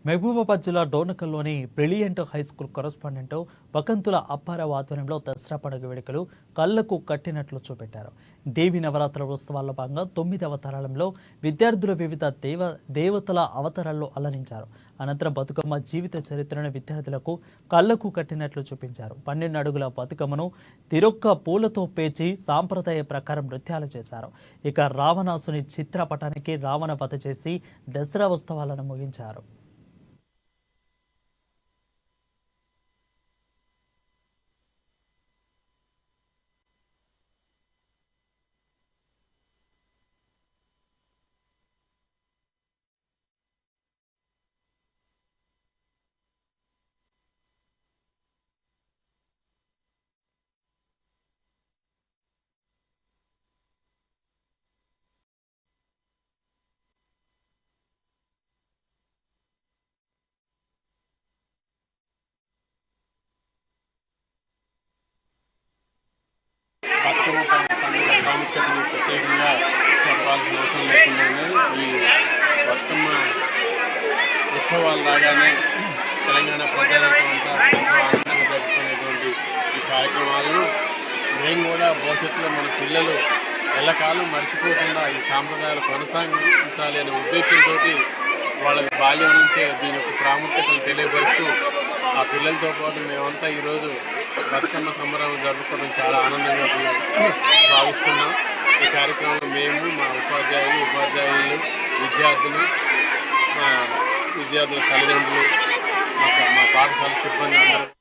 మహబూబాబాద్ జిల్లా డోర్నకల్లోని brilliant high school correspondent వకంతుల Apparao ఆధ్వర్యంలో దసరా పండుగ వేడుకలు కళ్లకు కట్టినట్లు చూపెట్టారు. దేవి నవరాత్రుల ఉత్సవాల్లో భాగంగా 9వ అవతారాలలో విద్యార్థులు వివిధ దేవతల అవతారాల్లో అలరించారు. అనంతరం బతుకమ్మ జీవిత చరిత్రను విద్యార్థులకు కళ్లకు కట్టినట్లు చూపించారు. 12 అడుగుల బతుకమ్మను తిరొక్క పూలతో పేర్చి సాంప్రదాయ ప్రకారం నృత్యాలు చేశారు. ఇక రావణాసుని చిత్రపటానికి రావణ వధ చేసి దసరా ఉత్సవాలను ముగించారు. బతుకమ్మ పండుగ ప్రాముఖ్యతను ప్రత్యేకంగా చెప్పాల్సిన అవసరం లేకుండానే ఈ బతుకమ్మ ఉత్సవాలు రాగానే తెలంగాణ ప్రజలతో అంతా ఆనందంగా జరుపుకునేటువంటి ఈ కార్యక్రమాలను మేము కూడా భవిష్యత్తులో మన పిల్లలు ఎల్లకాలం మర్చిపోకుండా ఈ సాంప్రదాయాలు కొనసాగించాలి అనే ఉద్దేశంతో వాళ్ళకి బాల్యం నుంచే దీని యొక్క ప్రాముఖ్యతను తెలియపరుస్తూ ఆ పిల్లలతో పాటు మేమంతా ఈరోజు బతుకమ్మ సంబరాలు జరుపుకోవడం చాలా ఆనందంగా భావిస్తున్నాం. ఈ కార్యక్రమంలో మేము మా ఉపాధ్యాయులు విద్యార్థుల తల్లిదండ్రులు మా పాఠశాల సిబ్బంది అందరూ